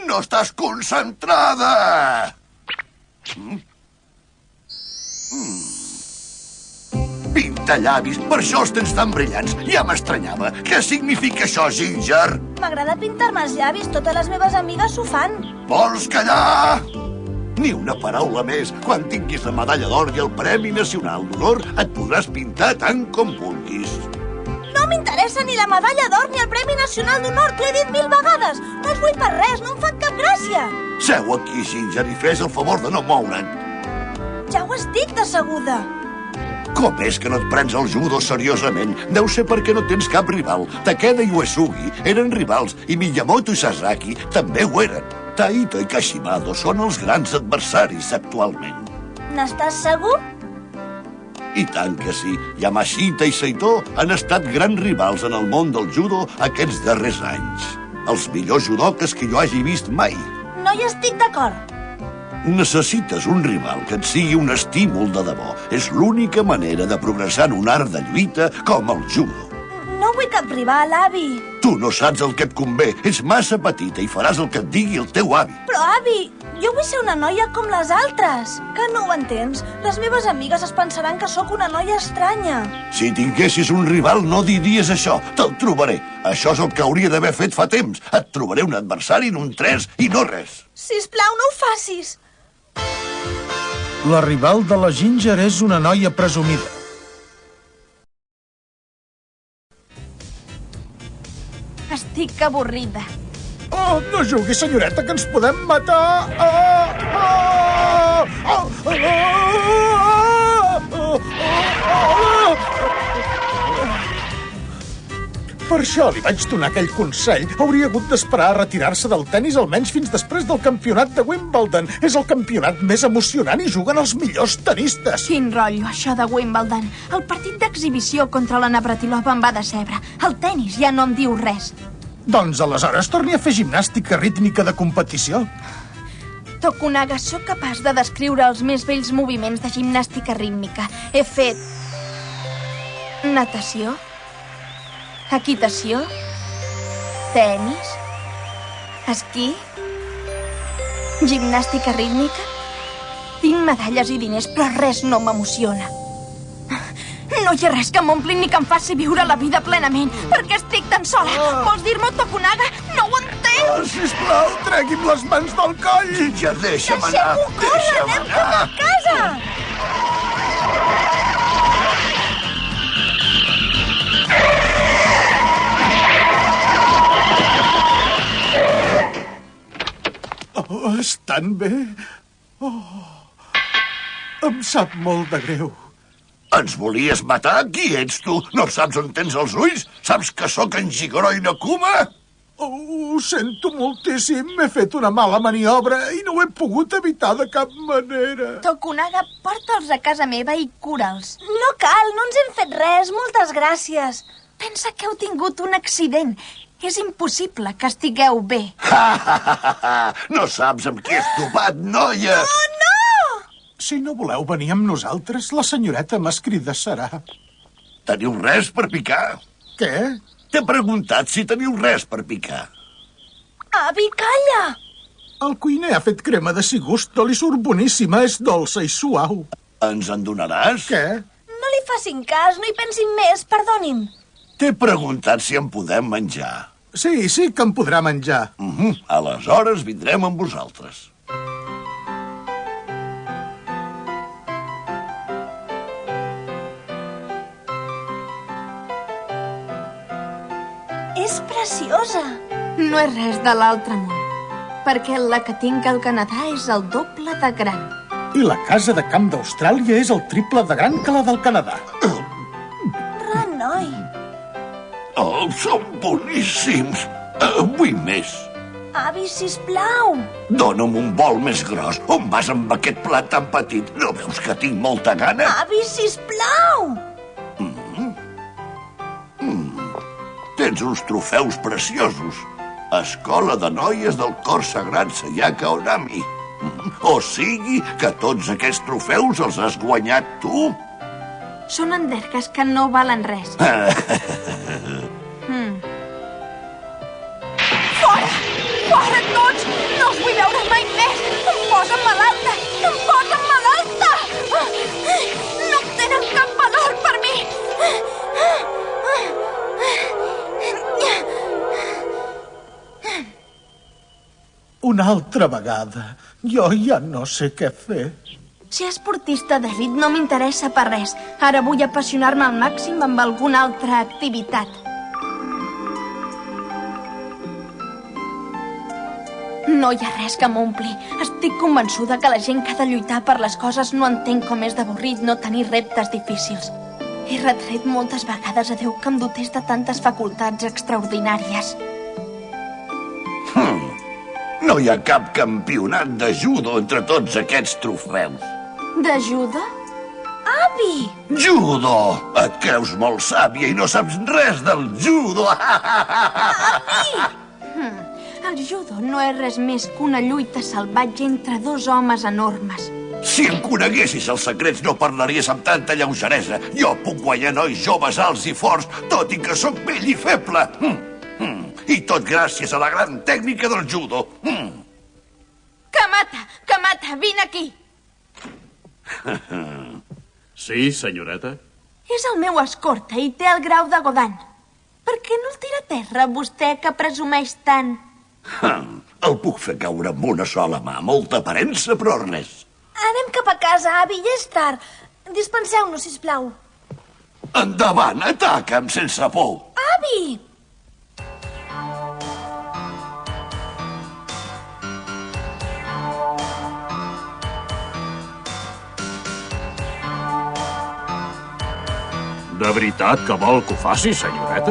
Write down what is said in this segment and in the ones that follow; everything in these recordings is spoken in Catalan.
No estàs concentrada! Pintallavis, per això els tens tan brillants. Ja m'estranyava. Què significa això, Ginger? M'agrada pintar-me els llavis. Totes les meves amigues ho fan. Vols callar? Ni una paraula més. Quan tinguis la medalla d'or i el Premi Nacional d'Honor, et podràs pintar tant com vulguis. No m'interessa ni la medalla d'or ni el Premi Nacional d'Honor. T'ho he dit 1000 vegades. No els vull per res. No em fan cap gràcia. Seu aquí, Ginger, i fes el favor de no moure't. Ja ho estic d'asseguda. Com és que no et prens el judo seriosament? Deu ser perquè no tens cap rival. Takeda i Uesugi eren rivals i Miyamoto i Sasaki també ho eren. Taito i Kashimado són els grans adversaris actualment. N'estàs segur? I tant que sí. Yamashita i Saito han estat grans rivals en el món del judo aquests darrers anys. Els millors judoques que jo hagi vist mai. No hi estic d'acord. Necessites un rival que et sigui un estímul de debò. És l'única manera de progressar en un art de lluita com el judo. No vull cap rival, avi. Tu no saps el que et convé. Ets massa petita i faràs el que et digui el teu avi. Però, avi, jo vull ser una noia com les altres. Que no ho entens? Les meves amigues es pensaran que sóc una noia estranya. Si tinguessis un rival no diries això. Te'l trobaré. Això és el que hauria d'haver fet fa temps. Et trobaré un adversari en un 3 i no res. Sisplau, no ho facis. La rival de la Ginger és una noia presumida. Estic avorrida. Oh, no jugui, senyoreta, que ens podem matar! Per això li vaig donar aquell consell. Hauria hagut d'esperar a retirar-se del tennis almenys fins després del campionat de Wimbledon. És el campionat més emocionant i juguen els millors tenistes. Quin rotllo, això de Wimbledon. El partit d'exhibició contra la Navratilova em va decebre. El tennis ja no em diu res. Doncs aleshores torni a fer gimnàstica rítmica de competició. Tokunaga, sóc capaç de descriure els més vells moviments de gimnàstica rítmica. He fet natació, equitació, tenis, esquí, gimnàstica rítmica. Tinc medalles i diners, però res no m'emociona. No hi ha res que m'ompli ni que em faci viure la vida plenament. Per què estic tan sola? Vols dir-me, Tokunaga? No ho entenc! Sisplau, tregui'm les mans del coll! Ginger, deixa'm anar! Deixem-ho córrer, anem cap a casa! Oh, estan bé? Em sap molt de greu. Ens volies matar? Qui ets, tu? No saps on tens els ulls? Saps que sóc en Jigoro Inokuma? Ho sento moltíssim. M'he fet una mala maniobra i no ho he pogut evitar de cap manera. Tokunaga, porta'ls a casa meva i cura'ls. No cal, no ens hem fet res. Moltes gràcies. Pensa que heu tingut un accident. És impossible que estigueu bé. No saps amb qui has topat, noia! Oh, no! Si no voleu venir amb nosaltres, la senyoreta m'escridassarà. Teniu res per picar? Què? T'he preguntat si teniu res per picar. Avi, calla! El cuiner ha fet crema de sigustol i surt boníssima, és dolça i suau. Ens en donaràs? Què? No li facin cas, no hi pensin més, perdonin. T'he preguntat si en podem menjar. Sí, sí que em podrà menjar. Aleshores vindrem amb vosaltres. És preciosa. No és res de l'altre món, perquè la que tinc al Canadà és el doble de gran. I la casa de camp d'Austràlia és el triple de gran que la del Canadà. Renoi. Oh, són boníssims. Vull més. Avi, sisplau. Dóna'm un bol més gros. On vas amb aquest plat tan petit? No veus que tinc molta gana? Avi, sisplau. Tens uns trofeus preciosos. Escola de noies del cor sagrat Sayaka Onami. O sigui que tots aquests trofeus els has guanyat tu? Són endergues que no valen res. tots! No us vull veure mai més! Em posen malalta! Em posen malalta! No tenen cap valor per mi! Una altra vegada. Jo ja no sé què fer. Ser esportista d'elit no m'interessa per res. Ara vull apassionar-me al màxim amb alguna altra activitat. No hi ha res que m'ompli. Estic convençuda que la gent que ha de lluitar per les coses no entén com és d'avorrit no tenir reptes difícils. He retret moltes vegades a Déu que em dotés de tantes facultats extraordinàries. No hi ha cap campionat de judo entre tots aquests trofeus. De judo? Avi! Judo! Et creus molt sàvia i no saps res del judo! El judo no és res més que una lluita salvatge entre dos homes enormes. Si en coneguessis els secrets no parlaries amb tanta lleugeresa. Jo puc guanyar nois joves, alts i forts, tot i que sóc vell i feble. I tot gràcies a la gran tècnica del judo. Kamata, vine aquí! Sí, senyoreta? És el meu escorta i té el grau de Godan. Per què no el tira a terra, vostè, que presumeix tant? El puc fer caure amb una sola mà. Molta aparença, però res. Anem cap a casa, avi, ja és tard. Dispenseu-nos, sisplau. Endavant, ataca'm sense por. Avi! De veritat que vol que ho faci, senyoreta?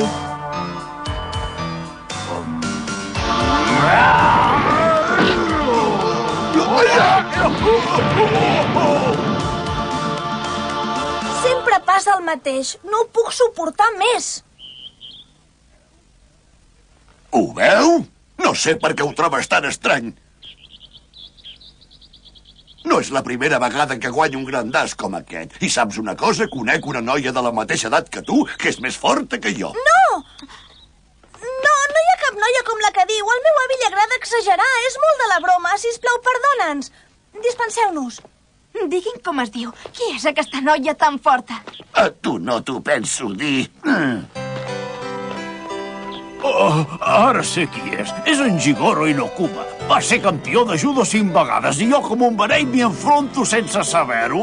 Sempre passa el mateix. No ho puc suportar més. Ho veu? No sé per què ho trobes tan estrany. No és la primera vegada que guanyo un gran das com aquest. I saps una cosa? Conec una noia de la mateixa edat que tu, que és més forta que jo. No! No hi ha cap noia com la que diu. Al meu avi li agrada exagerar. És molt de la broma. Sisplau, perdona'ns. Dispenseu-nos. Digui'n com es diu. Qui és aquesta noia tan forta? A tu no t'ho penso dir. Oh, ara sé qui és. És en Jigoro Inokuma. Va ser campió de judo 5 vegades i jo com un beneit m'hi enfronto sense saber-ho.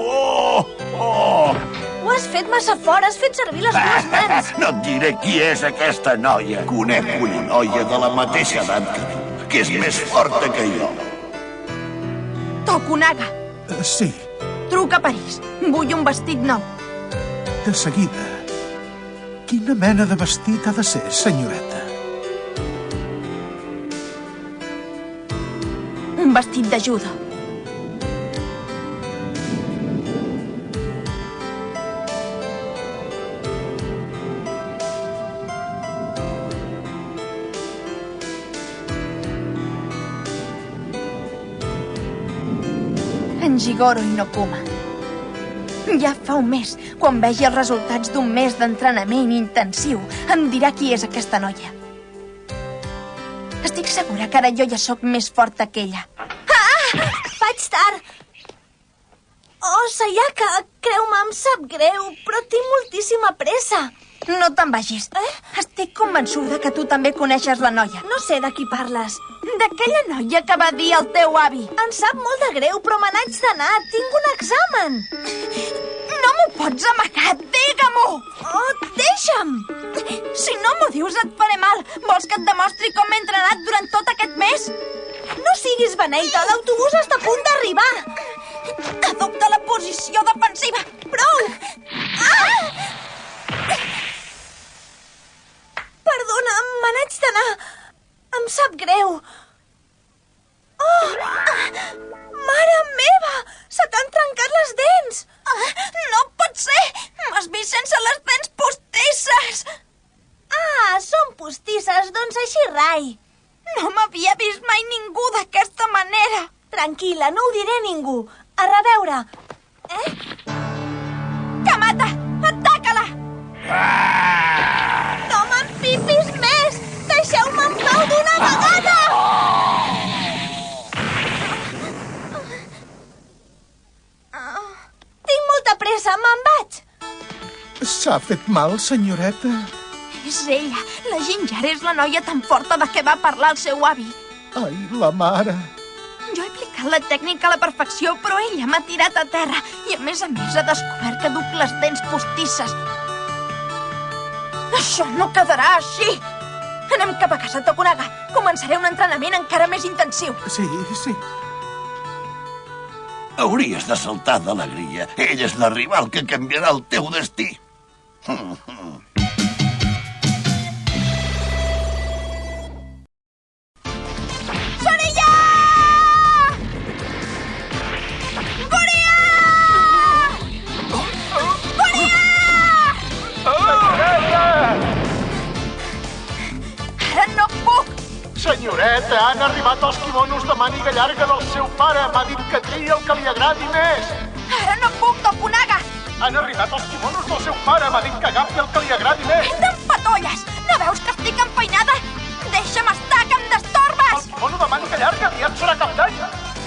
Ho has fet massa fort. Has fet servir les dues mans. No et diré qui és aquesta noia. Conec una noia de la mateixa edat que tu, que és més forta que jo. Tokunaga. Sí, Truca a París. Vull un vestit nou. de seguida. Quina mena de vestit ha de ser, senyoreta? Un vestit de judo. En Jigoro Inokuma. Ja fa un mes, quan vegi els resultats d'un mes d'entrenament intensiu, em dirà qui és aquesta noia. Estic segura que ara jo ja sóc més forta que ella. Faig tard. Oh, Sayaka, creu-me, em sap greu, però tinc moltíssima pressa. No te'n vagis. Estic convençuda que tu també coneixes la noia. No sé de qui parles. D'aquella noia que va dir el teu avi. Em sap molt de greu, però me n'haig d'anar. Tinc un examen. No m'ho pots amagar, digue-m'ho! Oh, deixa'm! Si no m'ho dius et faré mal. Vols que et demostri com m'he entrenat durant tot aquest mes? No siguis beneita, l'autobús està a punt d'arribar. Adopta la posició defensiva. Prou! Perdona, me n'haig d'anar. Em sap greu. Oh! Mare meva! Se t'han trencat les dents! No pot ser! M'has vist sense les dents postisses! Ah, són postisses, doncs així rai. No m'havia vist mai ningú d'aquesta manera. Tranquil·la, no ho diré a ningú. A reveure. Kamata, ataca-la! No m'empipis més! Deixeu-me en pau d'una vegada! T'ha fet mal, senyoreta? És ella. La Ginger és la noia tan forta de què va parlar el seu avi. Ai, la mare. Jo he aplicat la tècnica a la perfecció, però ella m'ha tirat a terra i, a més, ha descobert que duc les dents postisses. Això no quedarà així! Anem cap a casa, Tokunaga. Començaré un entrenament encara més intensiu. Sí. Hauries de saltar d'alegria. Ell és la rival que canviarà el teu destí. Sorilla! Goria! Goria! Ara no puc! Senyoreta, han arribat els quimonos de màniga llarga del seu pare. M'ha dit que triï el que li agradi més. Ara no puc, Tokunaga! Han arribat els quimonos del seu pare. M'ha dit que agafi el que li agradi més. Hem d'empatolles! No veus que estic enfeinada? Deixa'm estar, que em destorbes! El quimono de màniga llarga aviat serà cap d'any.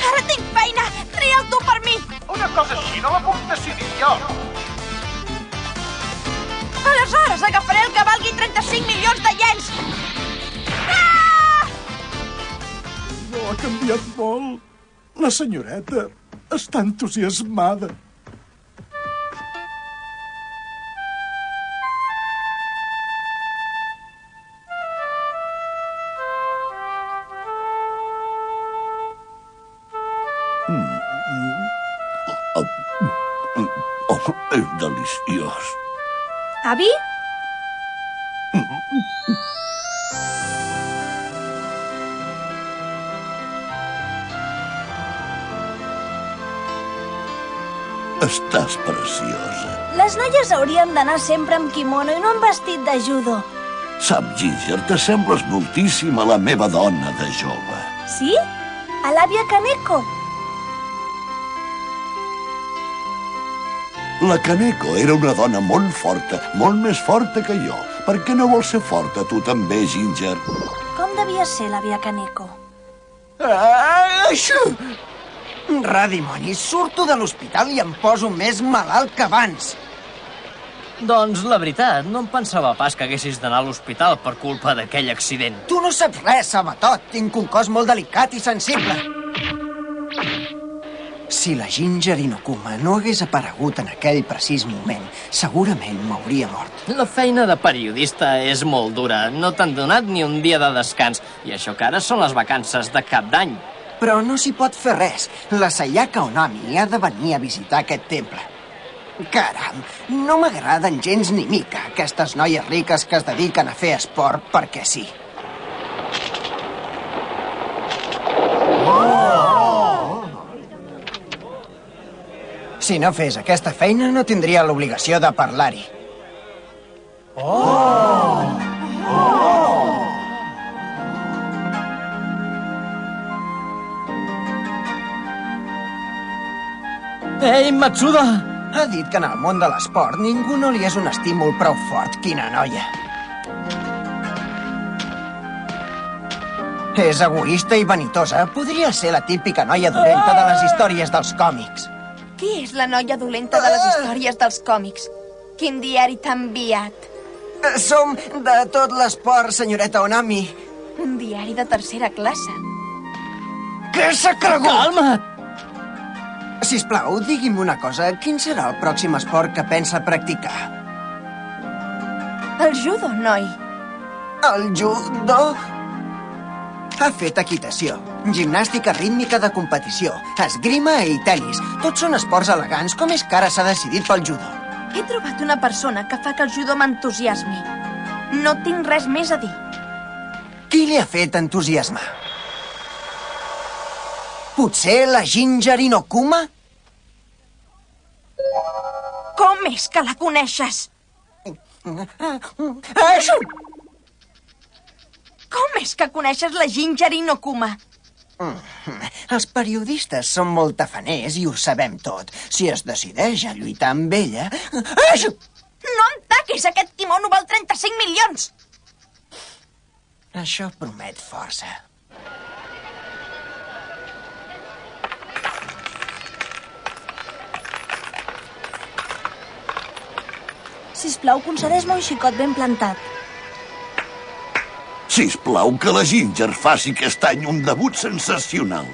Ara tinc feina! Tria'l tu per mi! Una cosa així no la puc decidir jo. Aleshores agafaré el que valgui 35 milions de iens! Ah! No ha canviat molt. La senyoreta està entusiasmada. Oh, és deliciós. Avi? Estàs preciosa. Les noies haurien d'anar sempre amb kimono i no amb vestit de judo. Sap, Ginger, t'assembles moltíssim a la meva dona de jove. Sí? A l'àvia Kaneko. La Kaneko era una dona molt forta, molt més forta que jo. Per què no vols ser forta, tu també, Ginger? Com devia ser l'àvia Kaneko? Redimonis, surto de l'hospital i em poso més malalt que abans. Doncs la veritat, no em pensava pas que haguessis d'anar a l'hospital per culpa d'aquell accident. Tu no saps res, Sabatot. Tinc un cos molt delicat i sensible. Si la Ginger Inokuma no hagués aparegut en aquell precís moment, segurament m'hauria mort. La feina de periodista és molt dura. No t'han donat ni un dia de descans. I això que ara són les vacances de cap d'any. Però no s'hi pot fer res. La Sayaka Onami ha de venir a visitar aquest temple. Caram, no m'agraden gens ni mica aquestes noies riques que es dediquen a fer esport perquè sí. Si no fes aquesta feina, no tindria l'obligació de parlar-hi. Ei, Matsuda! Ha dit que en el món de l'esport ningú no li és un estímul prou fort. Quina noia. És egoista i vanitosa. Podria ser la típica noia dolenta de les històries dels còmics. Qui és la noia dolenta de les històries dels còmics? Quin diari t'ha enviat? Som de tot l'esport, senyoreta Onami. Un diari de tercera classe. Què s'ha cregut? Calma't! Sisplau, digui'm una cosa. Quin serà el pròxim esport que pensa practicar? El judo, noi. El judo? Ha fet equitació, gimnàstica rítmica de competició, esgrima i tenis. Tots són esports elegants. Com és que ara s'ha decidit pel judo? He trobat una persona que fa que el judo m'entusiasmi. No tinc res més a dir. Qui li ha fet entusiasmar? Potser la Ginger Inokuma? Com és que la coneixes? Com és que coneixes la Ginger Inokuma? Els periodistes són molt tafaners i ho sabem tot. Si es decideix a lluitar amb ella... No em taquis! Aquest quimono val 35 milions! Això promet força. Sisplau, concedeix-me un xicot ben plantat. Sisplau, que la Ginger faci aquest any un debut sensacional.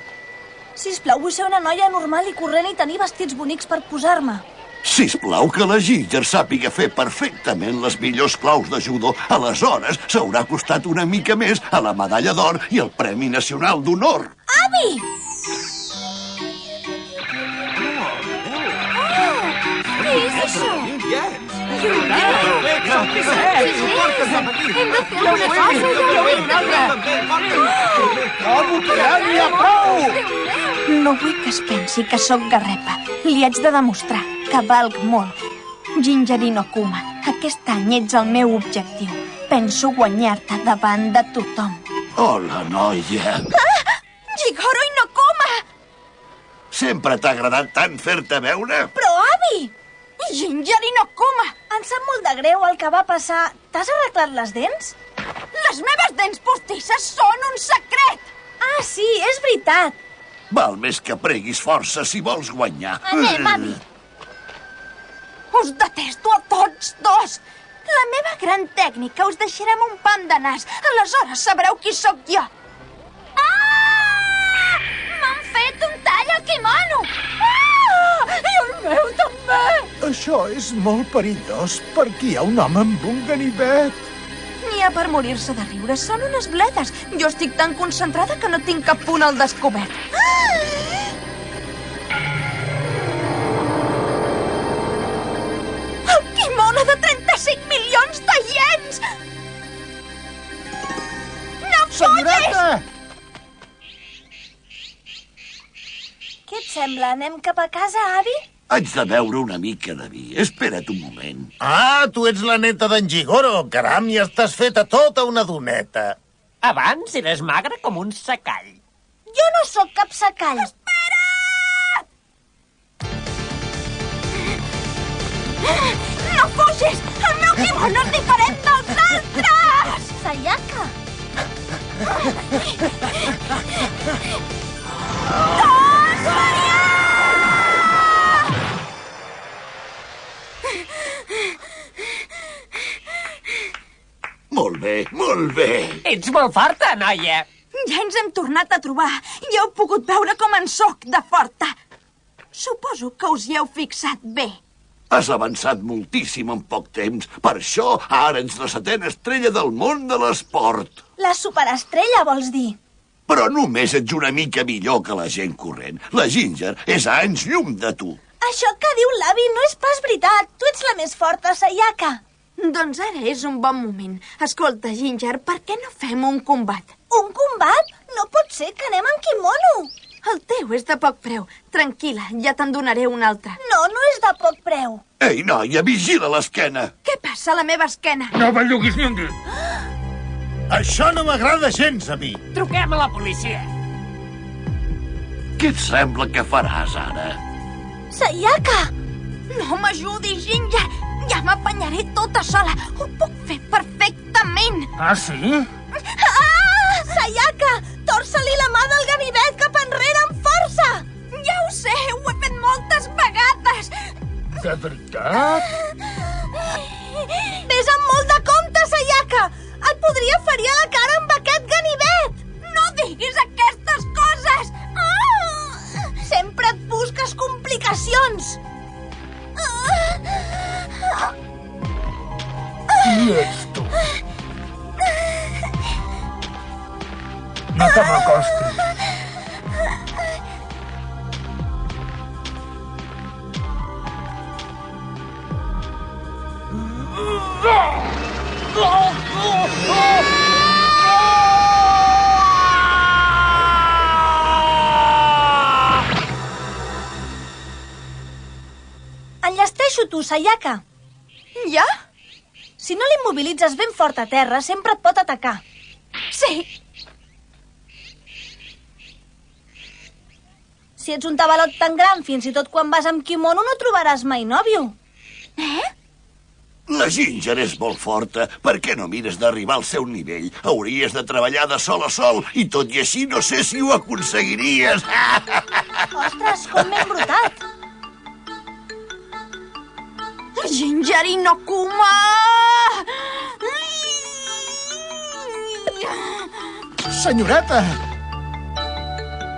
Sisplau, vull ser una noia normal i corrent i tenir vestits bonics per posar-me. Sisplau, que la Ginger sàpiga fer perfectament les millors claus de judo. Aleshores, s'haurà costat una mica més a la medalla d'or i el Premi Nacional d'Honor. Avi! Què és això? Hem de fer una cosa i llavors una altra. No vull que es pensi que sóc garrepa. Li haig de demostrar que valc molt. Ginger Inokuma, aquest any ets el meu objectiu. Penso guanyar-te davant de tothom. Hola, noia. Jigoro Inokuma! Sempre t'ha agradat tant fer-te veure? Però, avi! Ginger Inokuma! Em sap molt de greu el que va passar. T'has arreglat les dents? Les meves dents postisses són un secret! Ah, sí, és veritat. Val més que preguis força si vols guanyar. Anem, avi. Us detesto a tots dos! La meva gran tècnica us deixarà amb un pam de nas. Aleshores sabreu qui sóc jo. Ah! M'han fet un tall al quimono! Ah! I el meu també! Això és molt perillós, perquè hi ha un home amb un ganivet. N'hi ha per morir-se de riure, són unes bledes. Jo estic tan concentrada que no tinc cap punt al descobert. El quimono de 35 milions de iens! No Senyoreta! Què et sembla? Anem cap a casa, avi? Haig de beure una mica de vi. Espera't un moment. Ah, tu ets la neta d'en Jigoro. Caram, ja estàs feta tota una doneta. Abans eres magre com un secall. Jo no sóc cap secall. No fugis! El meu quimono és diferent dels altres! Sayaka! Molt bé, molt bé. Ets molt forta, noia. Ja ens hem tornat a trobar. Ja heu pogut veure com en sóc de forta. Suposo que us hi heu fixat bé. Has avançat moltíssim en poc temps. Per això ara ets la 7a estrella del món de l'esport. La superestrella, vols dir? Però només ets una mica millor que la gent corrent. La Ginger és a anys llum de tu. Això que diu l'avi no és pas veritat. Tu ets la més forta, Sayaka. Doncs ara és un bon moment. Escolta, Ginger, per què no fem un combat? Un combat? No pot ser que anem en kimono. El teu és de poc preu. Tranquil·la, ja te'n donaré un altre. No, no és de poc preu. Ei, noia, vigila l'esquena. Què passa a la meva esquena? No belluguis ni un dit. Això no m'agrada gens a mi. Truquem a la policia. Què et sembla que faràs ara? Sayaka! No m'ajudis, Ginger. Ja m'apanyaré tota sola. Ho puc fer perfectament. Ah, sí? Ah! Sayaka! Torça-li la mà del ganivet cap enrere amb força! Ja ho sé, ho he fet moltes vegades. De veritat? Ves amb molt de compte, Sayaka! Et podria ferir a la cara amb aquest ganivet! No diguis aquestes coses! Ah! Sempre et busques complicacions! Qui ets tu? No te m'acostis. Enllesteixo tu, Sayaka. Ja? Si no l'immobilitzes ben fort a terra, sempre et pot atacar. Sí. Si ets un tabalot tan gran, fins i tot quan vas amb kimono no trobaràs mai nòvio. La Ginger és molt forta. Per què no mires d'arribar al seu nivell? Hauries de treballar de sol a sol i tot i així no sé si ho aconseguiries. Ostres, com m'he embrutat. Ginger i no Kuma! Senyoreta!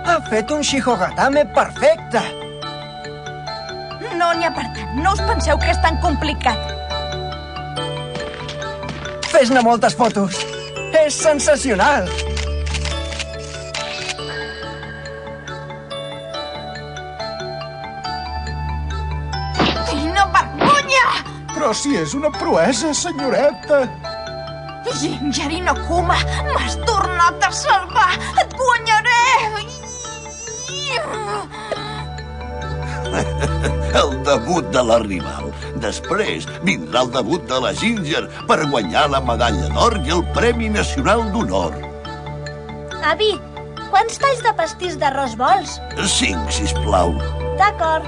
Ha fet un Shihogatame perfecte! No n'hi ha per tant. No us penseu que és tan complicat. Fes-ne moltes fotos! És sensacional! Quina vergonya! Però si és una proesa, senyoreta! Ginger i no Kuma, m'has tornat a salvar! Et guanyaré! El debut de la rival. Després vindrà el debut de la Ginger per guanyar la medalla d'or i el Premi Nacional d'Honor. Avi, quants talls de pastís d'arròs vols? 5, sisplau. D'acord.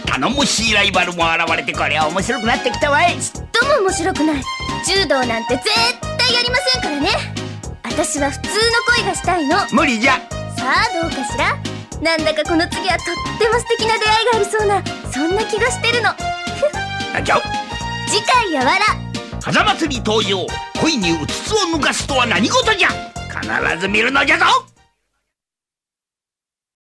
頼もしいライバルも現れてこれは面白くなってきたわい。ちっとも面白くない。柔道なんて絶対やりませんからね。私は普通の恋がしたいの。無理じゃ。さあどうかしら。なんだかこの次はとっても素敵な出会いがありそうな、そんな気がしてるの。なんじゃ。次回やわら風祭り登場。恋にうつつを抜かすとは何事じゃ。必ず見るのじゃぞ。